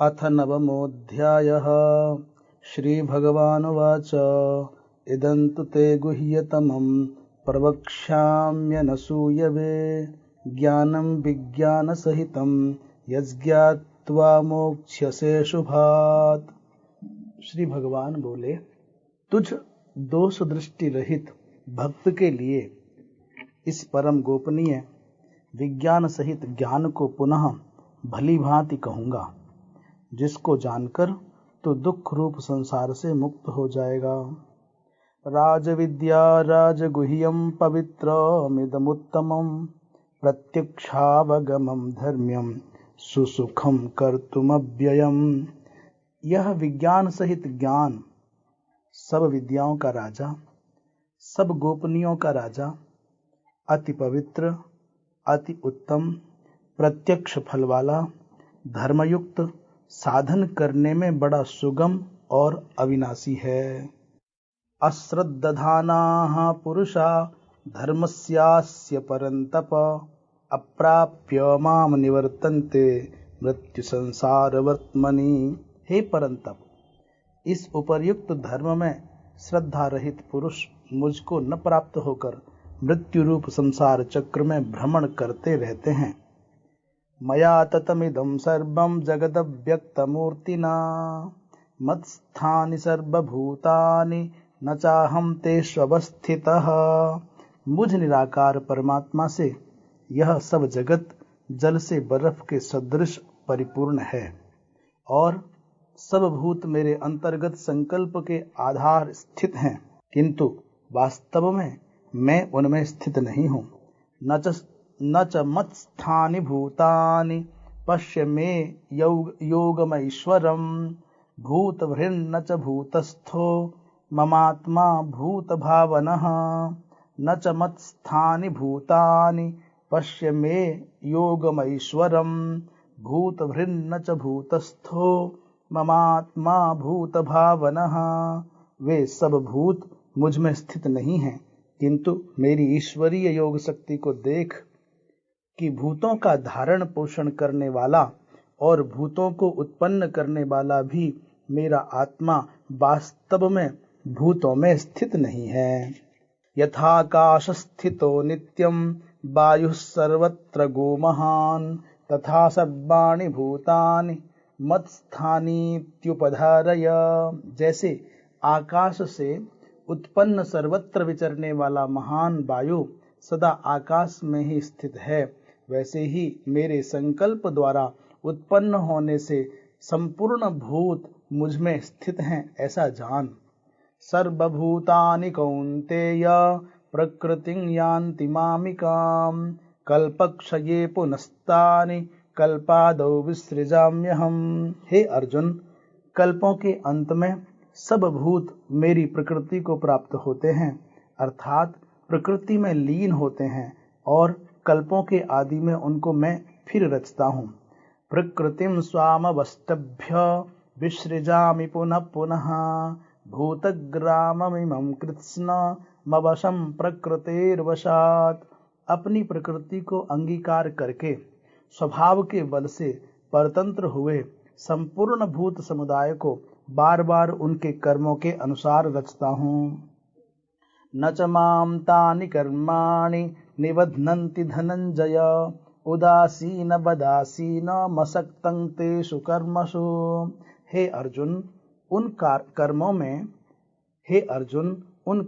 अथ नवमोऽध्यायः। श्रीभगवानुवाच इदं तु ते गुह्यतमं प्रवक्ष्याम्यनसूयवे ज्ञानं विज्ञानसहितं यज्ञात्वा मोक्ष्यसे शुभात्। श्री भगवान बोले, तुझ दोष दृष्टि रहित भक्त के लिए इस परम गोपनीय विज्ञान सहित ज्ञान को पुनः भली भांति कहूँगा, जिसको जानकर तो दुख रूप संसार से मुक्त हो जाएगा। राजविद्या राजगुह्यं पवित्रमिदमुत्तमं प्रत्यक्षावगमं धर्म्यं सुसुखं कर्तुमव्ययम्। यह विज्ञान सहित ज्ञान सब विद्याओं का राजा, सब गोपनीयों का राजा, अति पवित्र, अति उत्तम, प्रत्यक्ष फल वाला, धर्मयुक्त, साधन करने में बड़ा सुगम और अविनाशी है। अश्रद्दधानाः पुरुषा धर्मस्यास्य परन्तप अप्राप्य माम निवर्तन्ते मृत्यु संसारवर्त्मनि। हे परंतप, इस उपर्युक्त धर्म में श्रद्धा रहित पुरुष मुझको न प्राप्त होकर मृत्यु रूप संसार चक्र में भ्रमण करते रहते हैं। मया ततमिदं सर्वं जगदव्यक्तमूर्तिना मत्स्थानि सर्वभूतानि न चाहं तेष्वस्थितः। मुझ निराकार परमात्मा से यह सब जगत जल से बर्फ के सदृश परिपूर्ण है और सब भूत मेरे अंतर्गत संकल्प के आधार स्थित हैं, किंतु वास्तव में मैं उनमें स्थित नहीं हूँ। न च मत्स्थानि भूतानि पश्य मे योगमैश्वरम् भूतभृन्न च भूतस्थो ममात्मा भूतभावनः। न च मत्स्थानि भूतानि पश्य मे योगमैश्वरम् भूतभृन्न च भूतस्थो ममात्मा भूतभावनः। वे सब भूत मुझ में स्थित नहीं हैं, किंतु मेरी ईश्वरीय योग शक्ति को देख कि भूतों का धारण पोषण करने वाला और भूतों को उत्पन्न करने वाला भी मेरा आत्मा वास्तव में भूतों में स्थित नहीं है। यथाकाश स्थितो नित्यं वायुः सर्वत्र गोमहान् तथा सर्वाणि भूतानि मत्स्थानीत्युपधारय। जैसे आकाश से उत्पन्न सर्वत्र विचरने वाला महान वायु सदा आकाश में ही स्थित है, वैसे ही मेरे संकल्प द्वारा उत्पन्न होने से संपूर्ण भूत मुझ में स्थित हैं, ऐसा जान। सर्वभूतानि कौन्तेय प्रकृतिं यान्ति मामिकाम् कल्पक्षये पुनस्तानि कल्पादौ विसृजाम्यहम्। हे अर्जुन, कल्पों के अंत में सब भूत मेरी प्रकृति को प्राप्त होते हैं, अर्थात प्रकृति में लीन होते हैं और कल्पों के आदि में उनको मैं फिर रचता हूँ। प्रकृतिं स्वामवष्टभ्य विसृजामि पुनः पुनः भूतग्राममिमं कृत्स्नमवशं प्रकृतेर्वशात्। अपनी प्रकृति को अंगीकार करके स्वभाव के बल से परतंत्र हुए संपूर्ण भूत समुदाय को बार बार उनके कर्मों के अनुसार रचता हूँ। न च मां तानि कर्माणि निबध्नन्ति धनंजय उदासीन बदासीन मसक्तं तेषु कर्मसु। हे अर्जुन, उन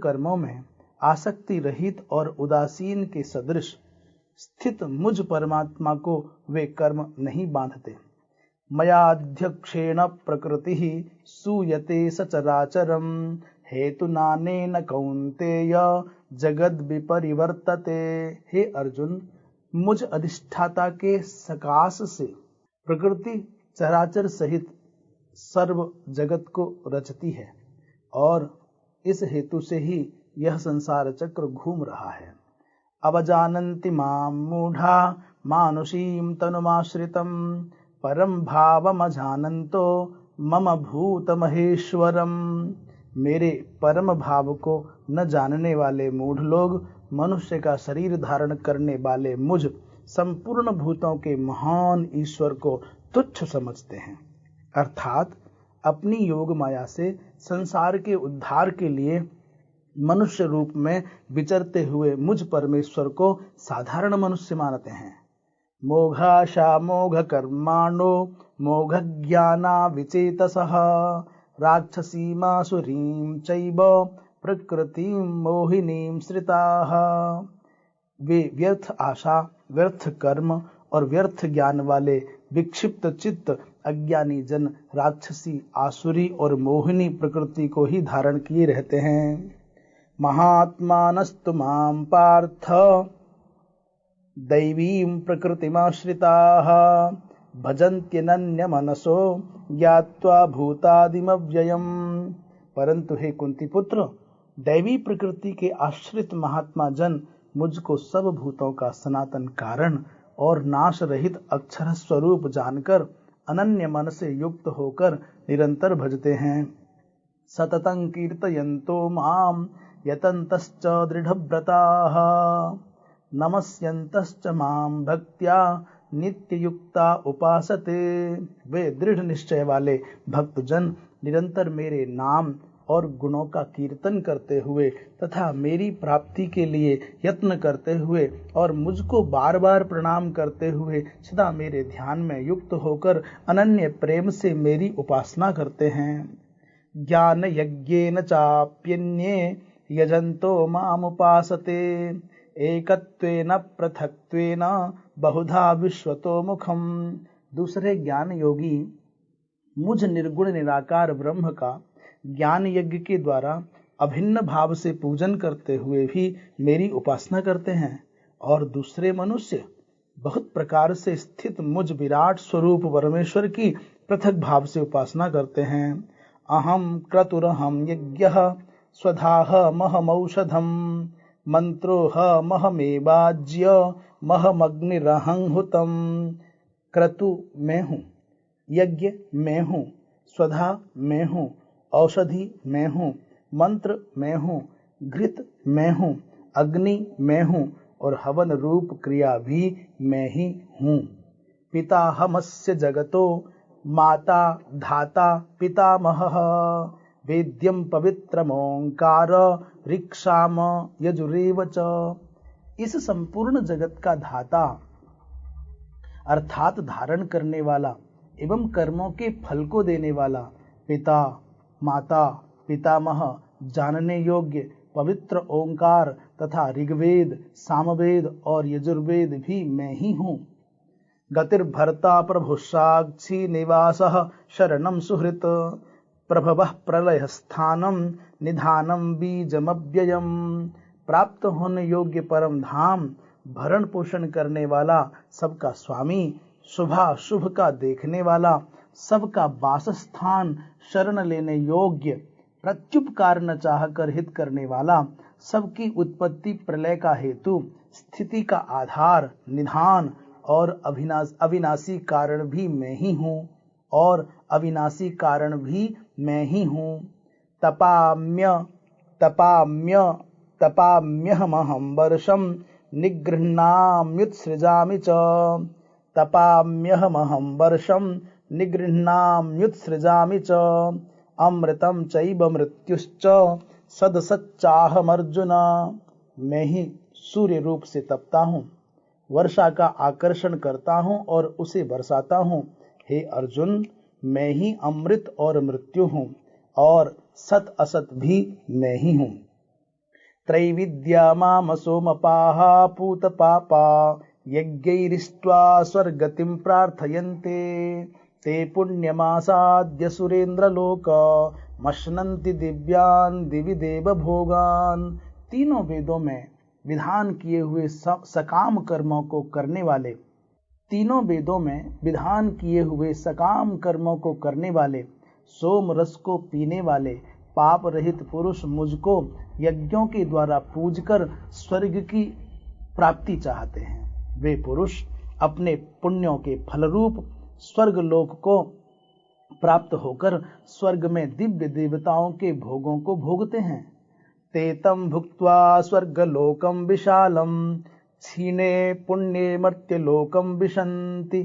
कर्मों में आसक्ति रहित और उदासीन के सदृश स्थित मुझ परमात्मा को वे कर्म नहीं बांधते। मयाध्यक्षेण प्रकृतिः सूयते सचराचरम् हेतुनानेन कौन्तेय जगद विपरिवर्तते। हे अर्जुन, मुझ अधिष्ठाता के सकाश से प्रकृति चराचर सहित सर्व जगत को रचती है और इस हेतु से ही यह संसार चक्र घूम रहा है। अवजानन्ति मां मूढ़ा मानुषीं तनुमाश्रितं परम भावमजानन्तो मम भूत महेश्वरम। मेरे परम भाव को न जानने वाले मूढ़ लोग मनुष्य का शरीर धारण करने वाले मुझ संपूर्ण भूतों के महान ईश्वर को तुच्छ समझते हैं, अर्थात अपनी योग माया से संसार के उद्धार के लिए मनुष्य रूप में विचरते हुए मुझ परमेश्वर को साधारण मनुष्य मानते हैं। मोघाशा मोघ कर्माणो मोघ ज्ञाना विचेतसः राक्षसीमासुरीं चैव प्रकृतिं मोहिनीं श्रिताः। वे व्यर्थ आशा, व्यर्थ कर्म और व्यर्थ ज्ञान वाले विक्षिप्त चित्त अज्ञानी जन राक्षसी, आसुरी और मोहिनी प्रकृति को ही धारण किए रहते हैं। महात्मानस्तु मां पार्थ दैवीं प्रकृतिमाश्रिताः भजन्त्यनन्यमनसो ज्ञात्वा भूतादिमव्ययम्। परंतु हे कुंती पुत्र, दैवी प्रकृति के आश्रित महात्मा जन मुझको सब भूतों का सनातन कारण और नाश रहित अक्षर स्वरूप जानकर अनन्य मन से युक्त होकर निरंतर भजते हैं। सततं कीर्तयन्तो मां यतन्तश्च दृढव्रताः नमस्यन्तश्च मां भक्त्या नित्ययुक्ता उपासते। वे दृढ़ निश्चय वाले भक्तजन निरंतर मेरे नाम और गुणों का कीर्तन करते हुए तथा मेरी प्राप्ति के लिए यत्न करते हुए और मुझको बार बार प्रणाम करते हुए सदा मेरे ध्यान में युक्त होकर अनन्य प्रेम से मेरी उपासना करते हैं। ज्ञान यज्ञेन चाप्यन्ये यजन्तो मामुपासते एकत्वेन पृथक्त्वेन बहुधा विश्वतो मुखम। दूसरे ज्ञान योगी मुझ निर्गुण निराकार ब्रह्म का ज्ञान यज्ञ के द्वारा अभिन्न भाव से पूजन करते हुए भी मेरी उपासना करते हैं, और दूसरे मनुष्य बहुत प्रकार से स्थित मुझ विराट स्वरूप परमेश्वर की पृथक भाव से उपासना करते हैं। अहम क्रतुरहम यज्ञः स्वधाह महमौषधम मंत्रोह महमेवाज्य महमग्निरहं हुतम। क्रतु मैं हूँ, यज्ञ मैं हूँ, स्वधा मैं हूँ, औषधि मैं हूँ, मंत्र मैं हूँ, घृत मैं हूँ, अग्नि मैं हूँ और हवन रूप क्रिया भी मैं ही हूँ। पिताहमस्य जगतो माता धाता पितामहः वेद्यं पवित्रमोंकार ऋक्षाम यजुरेव च। इस संपूर्ण जगत का धाता अर्थात धारण करने वाला एवं कर्मों के फल को देने वाला पिता, माता, पितामह, जानने योग्य पवित्र ओंकार तथा ऋग्वेद, सामवेद और यजुर्वेद भी मैं ही हूँ। गतिर्भर्ता प्रभुसाक्षी निवासः शरणं सुहृत प्रभवः प्रलय स्थानम निधानम बीजमव्ययम्। प्राप्त होने योग्य परम धाम, भरण पोषण करने वाला, सबका स्वामी, शुभाशुभ का देखने वाला, सबका वासस्थान, शरण लेने योग्य, प्रत्युपकार न चाहकर हित करने वाला, सबकी उत्पत्ति प्रलय का हेतु, स्थिति का आधार, निधान और अविनाशी कारण भी मैं ही हूँ, और अविनाशी कारण भी मैं ही हूँ। तपाम्यहमहं वर्षं निगृह्णाम्युत्सृजामि च। तपाम्यहमहं वर्षं निगृह्णाम्युत्सृजामि च। अमृतं चैव मृत्युश्च सदसच्चाहमर्जुन। मैं ही सूर्य रूप से तपता हूँ, वर्षा का आकर्षण करता हूँ और उसे बरसाता हूँ। हे अर्जुन, मैं ही अमृत और मृत्यु हूँ, और सत असत भी मैं ही हूँ। त्रैविद्या माम सोमपाः पूत पापा यज्ञैरिष्ट्वा स्वर्गतिं प्रार्थयन्ते ते पुण्यमासाद्य सुरेंद्रलोक मश्नन्ति दिव्यान् दिवि देव भोगान्। तीनों वेदों में विधान किए हुए सकाम कर्मों को करने वाले, तीनों वेदों में विधान किए हुए सकाम कर्मों को करने वाले, सोम रस को पीने वाले पाप रहित पुरुष मुझको यज्ञों के द्वारा पूजकर स्वर्ग की प्राप्ति चाहते हैं। वे पुरुष अपने पुण्यों के फलरूप स्वर्ग लोक को प्राप्त होकर स्वर्ग में दिव्य देवताओं के भोगों को भोगते हैं। तेतम भुक्त्वा स्वर्गलोकम विशालम क्षीणे पुण्ये मर्त्यलोकम विशन्ति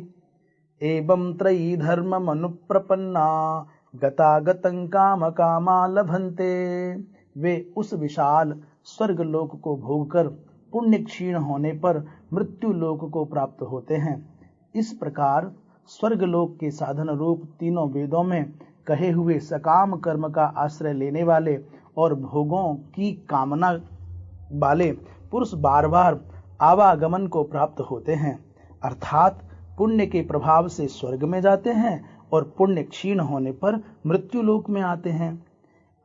एवं त्रयी धर्ममनुप्रपन्ना गतागतं काम कामा लभन्ते। वे उस विशाल स्वर्ग लोक को भोगकर पुण्य क्षीण होने पर मृत्यु लोक को प्राप्त होते हैं। इस प्रकार स्वर्ग लोक के साधन रूप तीनों वेदों में कहे हुए सकाम कर्म का आश्रय लेने वाले और भोगों की कामना वाले पुरुष बार बार आवागमन को प्राप्त होते हैं, अर्थात पुण्य के प्रभाव से स्वर्ग में जाते हैं और पुण्य क्षीण होने पर मृत्यु लोक में आते हैं।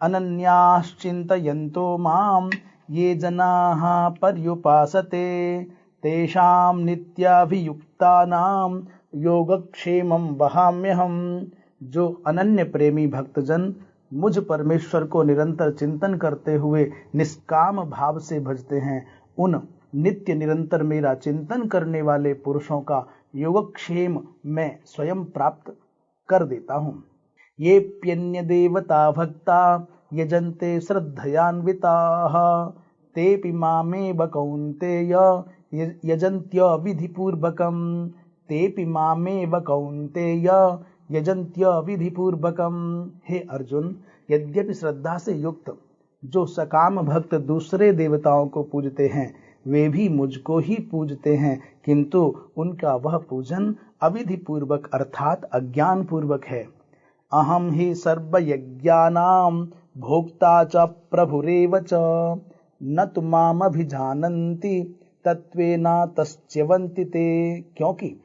अनन्याश्चिन्तयन्तो माम ये जनाः पर्युपासते तेषां नित्याभियुक्तानां योगक्षेमं वहाम्यहम्। जो अनन्य प्रेमी भक्तजन मुझ परमेश्वर को निरंतर चिंतन करते हुए निष्काम भाव से भजते हैं, उन नित्य निरंतर मेरा चिंतन करने वाले पुरुषों का योगक्षेम मैं स्वयं प्राप्त कर देता हूँ। ये प्यन्य देवता भक्ता यजन्ते श्रद्धयान्विताः तेऽपि मामेव कौन्तेय यजन्त्य विधिपूर्वकम्। तेऽपि मामेव कौन्तेय यजन्त्य विधिपूर्वकम्। हे अर्जुन, यद्यपि श्रद्धा से युक्त जो सकाम भक्त दूसरे देवताओं को पूजते हैं वे भी मुझको ही पूजते हैं, किंतु उनका वह पूजन अविधि पूर्वक अर्थात अज्ञान पूर्वक है। अहम ही सर्वयज्ञानां भोक्ता च प्रभुरेव च न तु मामभिजानन्ति तत्त्वेनातश्च्यवन्ति ते। क्योंकि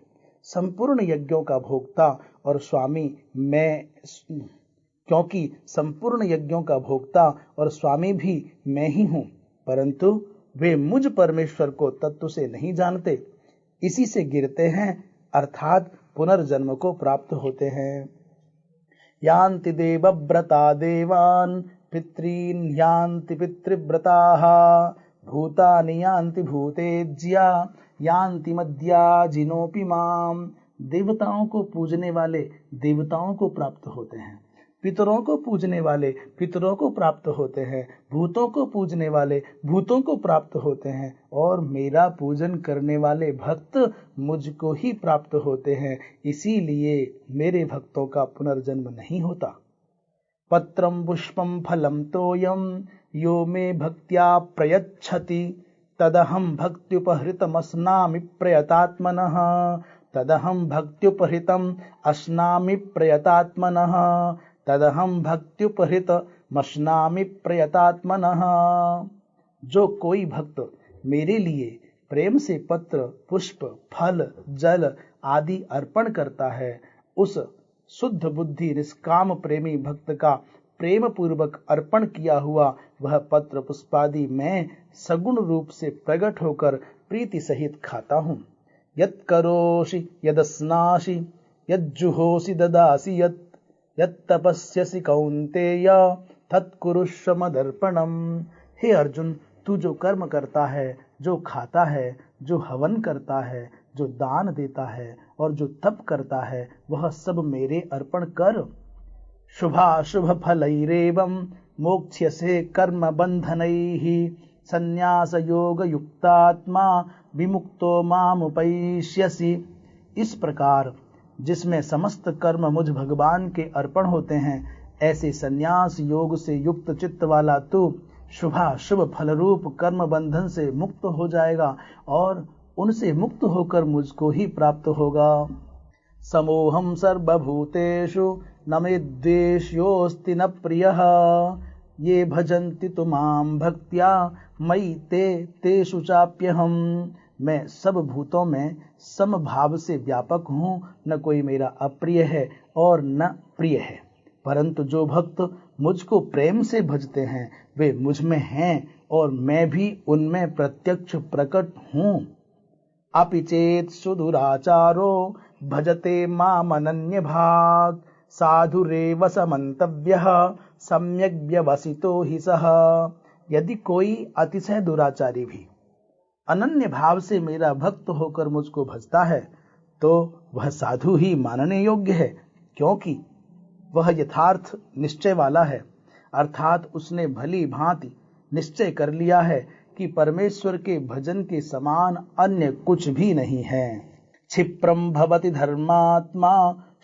संपूर्ण यज्ञों का भोक्ता और स्वामी भी मैं ही हूँ, परंतु वे मुझ परमेश्वर को तत्व से नहीं जानते, इसी से गिरते हैं अर्थात पुनर्जन्म को प्राप्त होते हैं। यान्ति देवव्रता देवान् पितॄन् यान्ति पितृव्रताः भूतानि यान्ति भूतेज्या यान्ति मद्याजिनोऽपि माम्। देवताओं को पूजने वाले देवताओं को प्राप्त होते हैं, पितरों को पूजने वाले पितरों को प्राप्त होते हैं, भूतों को पूजने वाले भूतों को प्राप्त होते हैं, और मेरा पूजन करने वाले भक्त मुझको ही प्राप्त होते हैं। इसीलिए मेरे भक्तों का पुनर्जन्म नहीं होता। पत्रं पुष्पं फलं तोयं यो मे भक्त्या प्रयच्छति तदहं भक्त्युपहृतमस्नामि प्रयतात्मनः। तदहं भक्त्युपहृतम् अस्नामि प्रयतात्मनः। तदहं भक्त्युपहृतमस्नामि प्रयतात्मनः। जो कोई भक्त मेरे लिए प्रेम से पत्र पुष्प फल जल आदि अर्पण करता है, उस शुद्ध बुद्धि निष्काम प्रेमी भक्त का प्रेम पूर्वक अर्पण किया हुआ वह पत्र पुष्पादि मैं सगुण रूप से प्रकट होकर प्रीति सहित खाता हूँ। यत् करोषि यदस्नासि यज्जुहोसि ददासि यत् तपस्यसि कौन्तेय तत्कुरुष्व मदर्पणम्। हे अर्जुन, तू जो कर्म करता है, जो खाता है, जो हवन करता है, जो दान देता है और जो तप करता है, वह सब मेरे अर्पण कर। शुभाशुभ फलैरेवं मोक्ष्यसे कर्म बंधनैः संन्यास योग युक्तात्मा विमुक्तो मामुपैष्यसि। इस प्रकार जिसमें समस्त कर्म मुझ भगवान के अर्पण होते हैं, ऐसे संन्यास योग से युक्त चित्त वाला तू शुभाशुभ फल रूप कर्म बंधन से मुक्त हो जाएगा और उनसे मुक्त होकर मुझको ही प्राप्त होगा। समोहम सर्वभूतेषु न मे द्वेष्योऽस्ति न प्रियः ये भजन्ति तु मां भक्त्या मयि तेषु चाप्यहम्। मैं सब भूतों में समभाव से व्यापक हूँ, न कोई मेरा अप्रिय है और न प्रिय है, परंतु जो भक्त मुझको प्रेम से भजते हैं वे मुझ में हैं और मैं भी उनमें प्रत्यक्ष प्रकट हूँ। अपि चेत् सुदुराचारो भजते मामनन्य भाग साधुरेव समन्तव्यः सम्यक् व्यवसितो हि सः। यदि कोई अतिशय दुराचारी भी अनन्य भाव से मेरा भक्त होकर मुझको भजता है तो वह साधु ही मानने योग्य है, क्योंकि वह यथार्थ निश्चय वाला है, अर्थात उसने भली भांति निश्चय कर लिया है कि परमेश्वर के भजन के समान अन्य कुछ भी नहीं है। क्षिप्रं भवति धर्मात्मा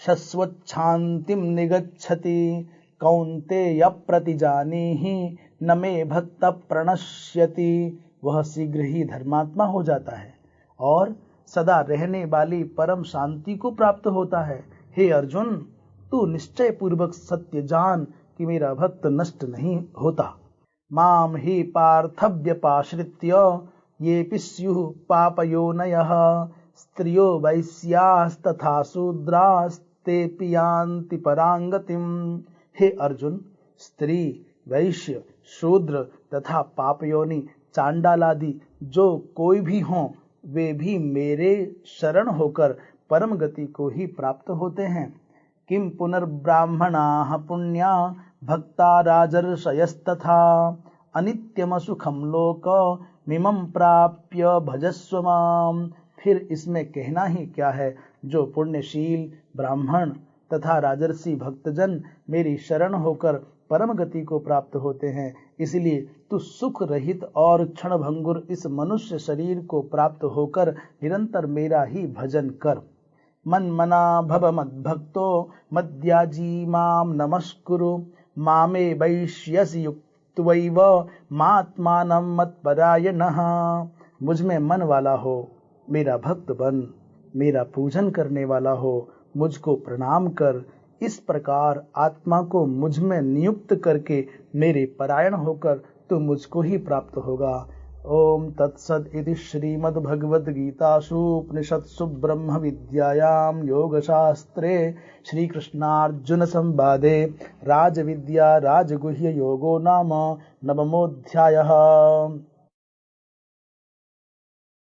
शश्वच्छान्तिं निगच्छति कौन्तेय प्रतिजानीहि न मे भक्त प्रणश्यति। वह शीघ्र ही धर्मात्मा हो जाता है और सदा रहने वाली परम शांति को प्राप्त होता है। हे अर्जुन, तू निश्चय पूर्वक सत्य जान कि मेरा भक्त नष्ट नहीं होता। माम ही पार्थव्यपाश्रित्य येऽपि स्युः पापयोनयः स्त्रियो वैश्यास्तथा शूद्रास्तेऽपि यान्ति परां गतिम्। हे अर्जुन, स्त्री, वैश्य, शूद्र तथा पापयोनि चांडालादि जो कोई भी हों, वे भी मेरे शरण होकर परम गति को ही प्राप्त होते हैं। किम पुनर्ब्राह्मणाः पुण्या भक्ता राजर्षयस्तथा अनित्यम सुखम लोकमिमं प्राप्य भजस्व माम्। फिर इसमें कहना ही क्या है, जो पुण्यशील ब्राह्मण तथा राजर्षि भक्तजन मेरी शरण होकर परम गति को प्राप्त होते हैं, इसलिए तू सुख रहित और क्षण भंगुर इस मनुष्य शरीर को प्राप्त होकर निरंतर मेरा ही भजन कर। मन्मना भव मद्भक्तो मद्याजी माम नमस्कुरु मामे वैश्यसि युक्त्वैव मात्मानं मत्परायणः। मुझ में मन वाला हो, मेरा भक्त बन, मेरा पूजन करने वाला हो, मुझको प्रणाम कर। इस प्रकार आत्मा को मुझ में नियुक्त करके मेरे परायण होकर तो मुझको ही प्राप्त होगा। ओम तत्सद इति श्रीमद्भगवद्गीतासु उपनिषत्सु ब्रह्म विद्यायां योगशास्त्रे श्रीकृष्णार्जुन संवादे राजविद्या राजगुह्य योगो नाम नवमोऽध्यायः।